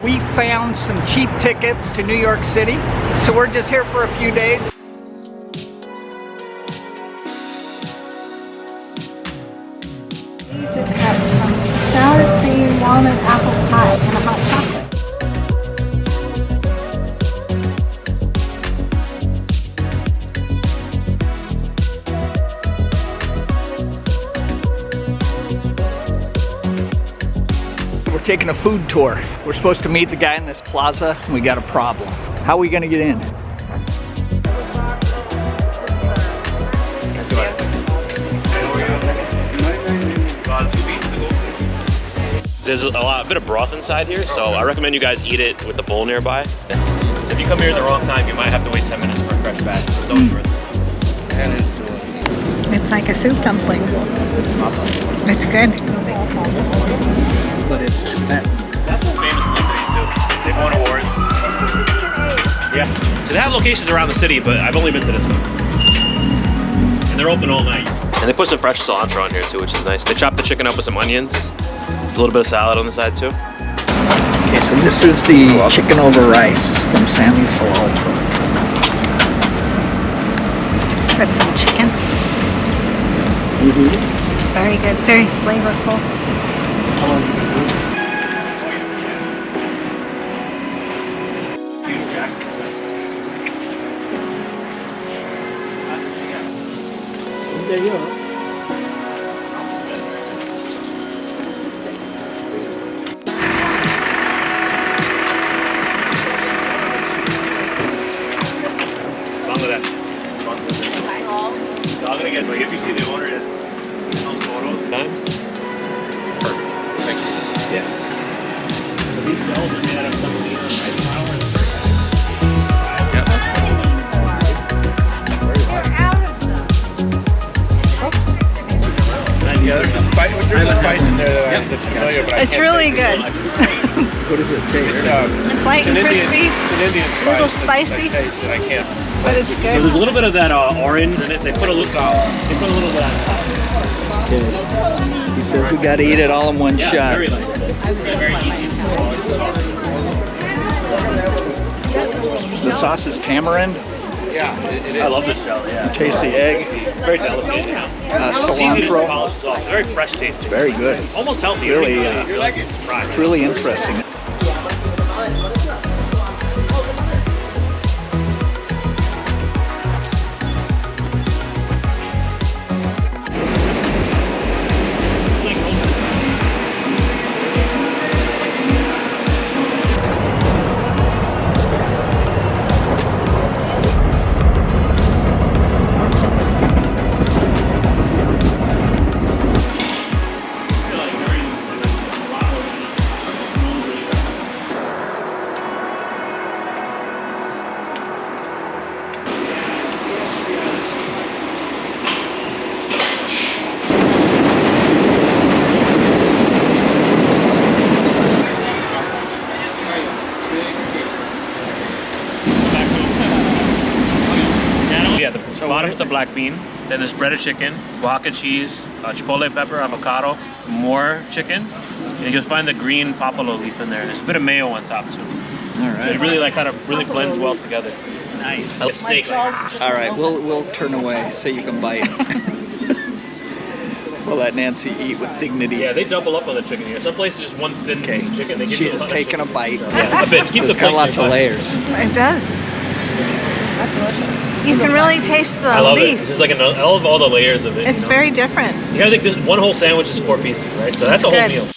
We found some cheap tickets to New York City, so we're just here for a few days. We just got some sour cream walnut apple pie and a hot chocolate. We're taking a food tour. We're supposed to meet the guy in this plaza, and we got a problem. How are we gonna get in? There's a bit of broth inside here, so I recommend you guys eat it with the bowl nearby. So if you come here at the wrong time, you might have to wait 10 minutes for a fresh batch. It's always worth it. That is delicious. It's like a soup dumpling. It's good. But it's Tibetan. That's a famous place too. They've won awards. Yeah. So they have locations around the city, but I've only been to this one. And they're open all night. And they put some fresh cilantro on here too, which is nice. They chop the chicken up with some onions. There's a little bit of salad on the side too. Okay, so this is the chicken over rice from Sammy's Halal Truck. Got some chicken. It's very good, very flavorful. There you go. I'm gonna get, like, if you see the owner, it's some photos. Time? Perfect. Thank you. Yeah. So these bells are made out of some leaf and rice flour. Yep. Yeah, there's a spice in there that I'm familiar, but I It's can't really think good. What does it taste? It's light and crispy, It's an Indian spice. a little that spicy, I taste, and I can't. but it's So there's a good. little bit of that orange in it. They put a little of that. He says we gotta eat it all in one Yeah, shot. very light. Very easy. The sauce is tamarind. Yeah, it is. I love this shell, yeah. Taste the egg. Very delicate. It's easy to Cilantro. polish this off. It's very fresh tasting. Very good. Almost healthy. Really, You're like surprised. It's really interesting. Bottom's a black bean. Then there's breaded chicken, Oaxaca cheese, chipotle pepper, avocado, more chicken. And you'll find the green papalo leaf in there. There's a bit of mayo on top too. All So it really really blends well together. Nice. A steak. All right, we'll turn away so you can bite. We'll let Nancy eat with dignity. Yeah, they double up on the chicken here. Some places just one thin piece of chicken. They give She you a has lot of taken a chicken. bite. Yeah, a bit. Just keep It's the got plate lots of nearby. layers. It does. You can really taste the I love leaf. it. Just like I love all the layers of it. It's you know? very different. You gotta think this one whole sandwich is 4 pieces, right? So that's a whole good. meal.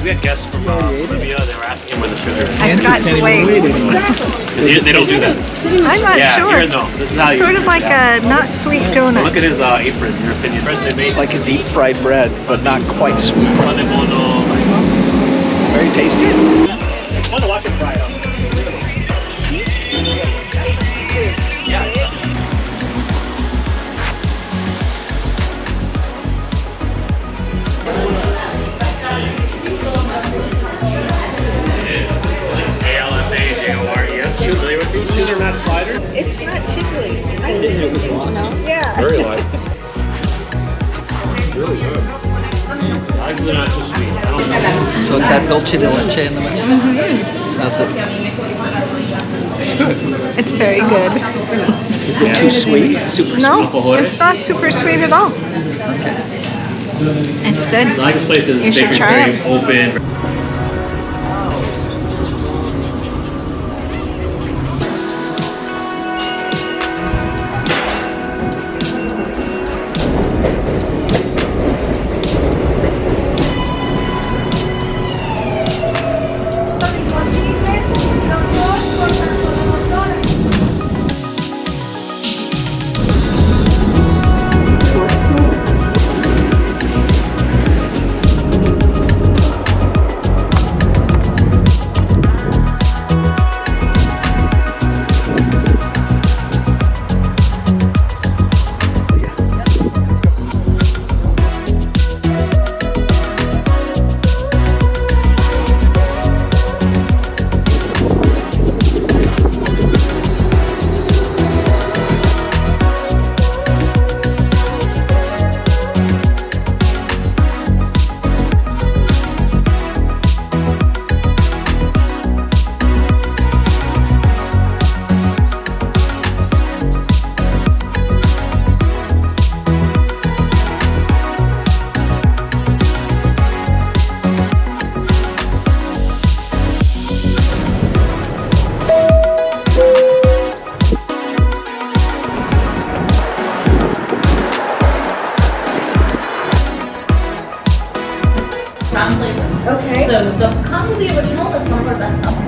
We had guests from Libya. They were asking him where the sugar is. I forgot to wait. They don't do that. I'm not Yeah, sure. here, no. This is how you Sort of like a not sweet donut. Look at his apron. Your opinion. It's like a deep fried bread, but not quite sweet. Very tasty. It's fun to watch it fry up. Yeah. A-L-M-A-J-O-R-E-S. Familiar with these? These are not sliders? It's not tickly. I think it was wrong. Yeah. Very light. Really good. Actually not too sweet. I don't know. So it's that dulce de leche in the middle? How's it? It's very good. Is it too sweet? Super No, Unported? it's not super sweet at all. It's good. I like this place because You it's should very, try very open. Okay. So the copy of the original, that's one of our best sellers.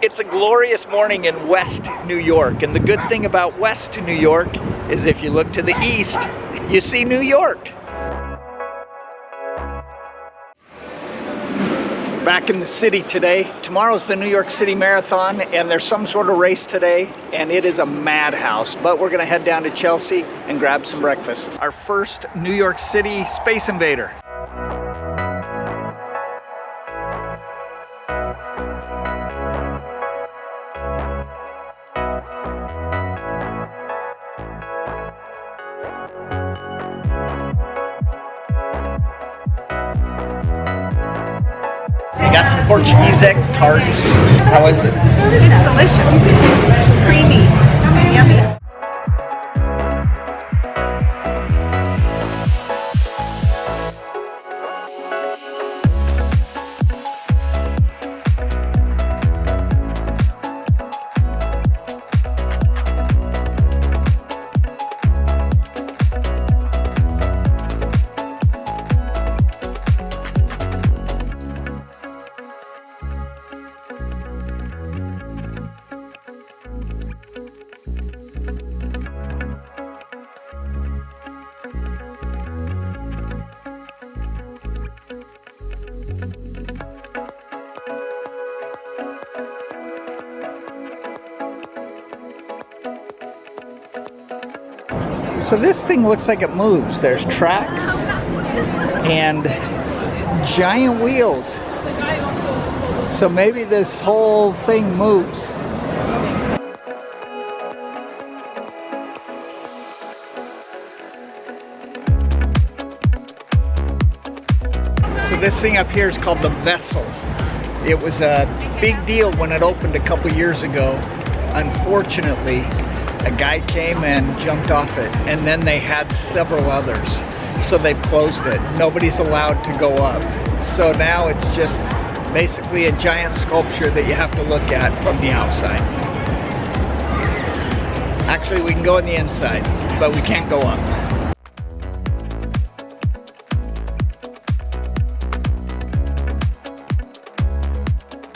It's a glorious morning in West New York, and the good thing about West New York is if you look to the east, you see New York. Back in the city today. Tomorrow's the New York City Marathon, and there's some sort of race today, and it is a madhouse. But we're gonna head down to Chelsea and grab some breakfast. Our first New York City Space Invader. We got some Portuguese egg tarts. How is it? It's delicious. Creamy. Yummy. So this thing looks like it moves. There's tracks and giant wheels. So maybe this whole thing moves. So this thing up here is called the Vessel. It was a big deal when it opened a couple years ago. Unfortunately, a guy came and jumped off it, and then they had several others. So they closed it. Nobody's allowed to go up. So now it's just basically a giant sculpture that you have to look at from the outside. Actually, we can go on the inside, but we can't go up.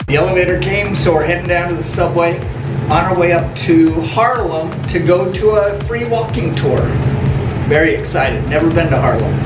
The elevator came, so we're heading down to the subway on our way up to Harlem to go to a free walking tour. Very excited. Never been to Harlem.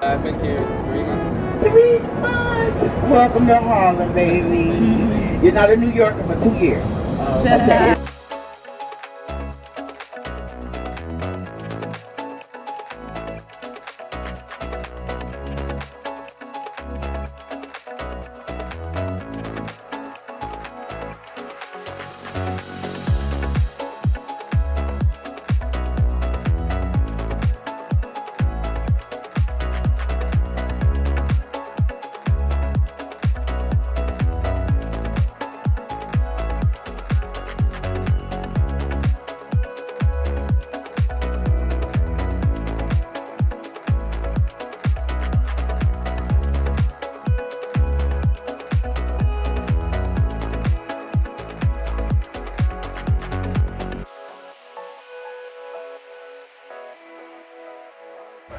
I've been here 3 months. 3 months. Welcome to Harlem, baby. You're not a New Yorker for 2 years. Okay.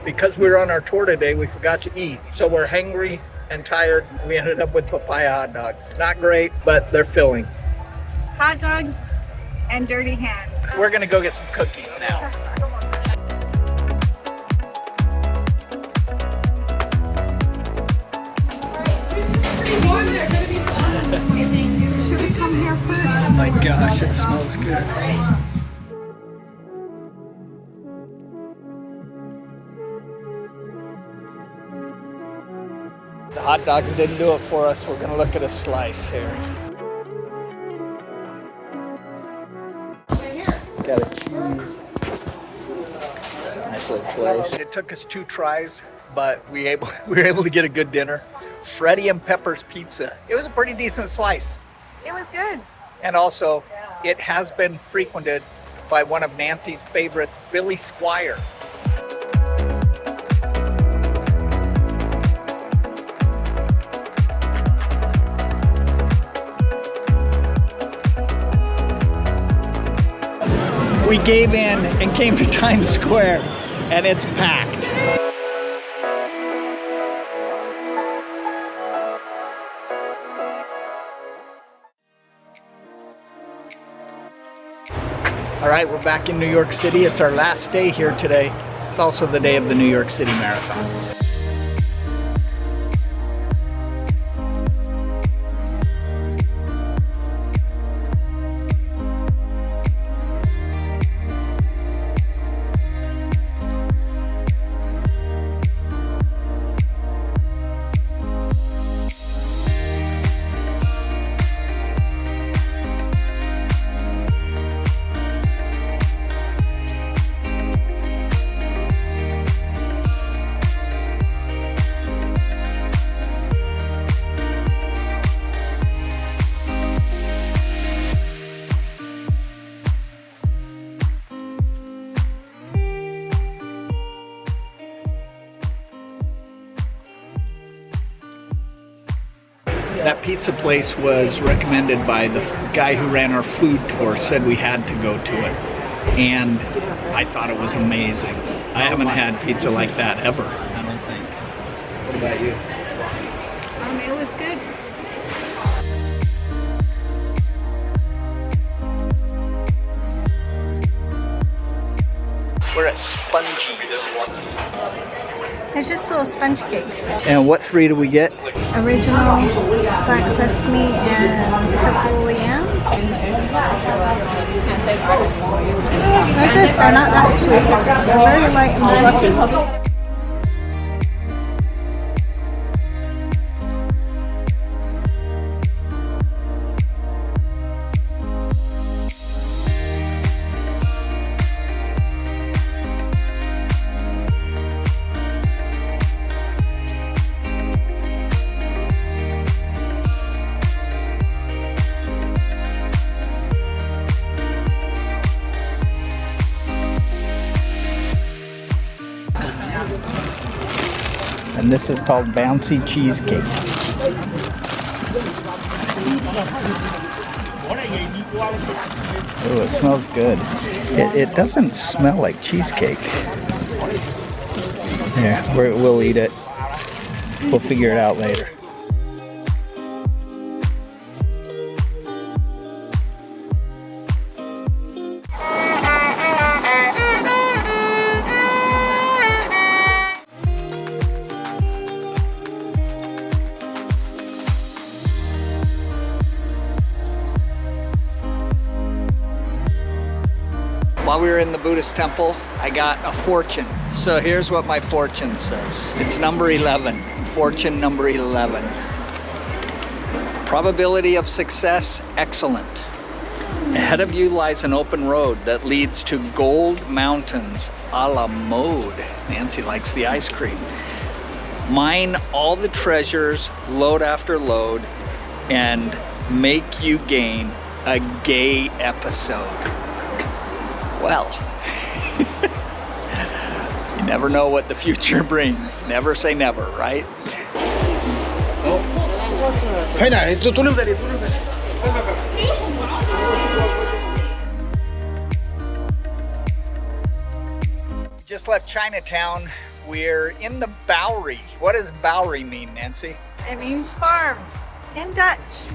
Because we were on our tour today, we forgot to eat. So we're hangry and tired. We ended up with papaya hot dogs. Not great, but they're filling. Hot dogs and dirty hands. We're gonna go get some cookies now. Should we come here first? Oh my gosh, it smells good. The hot dogs didn't do it for us. We're gonna look at a slice here. Got a cheese. Nice little place. It took us 2 tries, but we were able to get a good dinner. Freddie and Pepper's Pizza. It was a pretty decent slice. It was good. And also, it has been frequented by one of Nancy's favorites, Billy Squire. We gave in and came to Times Square, and it's packed. All right, we're back in New York City. It's our last day here today. It's also the day of the New York City Marathon. pizza place was recommended by the guy who ran our food tour, said we had to go to it. And I thought it was amazing. I haven't had pizza like that ever, I don't think. What about you? It was good. We're at Spongy's. They're just little sponge cakes. And what 3 do we get? Original black sesame and purple yam. They're good. They're not that sweet. They're very light and fluffy. And this is called bouncy cheesecake. Oh, it smells good. It doesn't smell like cheesecake. Yeah, we'll eat it. We'll figure it out later. While we were in the Buddhist temple, I got a fortune. So here's what my fortune says. It's number 11, fortune number 11. Probability of success, excellent. Ahead of you lies an open road that leads to Gold Mountains a la mode. Nancy likes the ice cream. Mine all the treasures, load after load, and make you gain a gay episode. Well, you never know what the future brings. Never say never, right? Just left Chinatown. We're in the Bowery. What does Bowery mean, Nancy? It means farm in Dutch.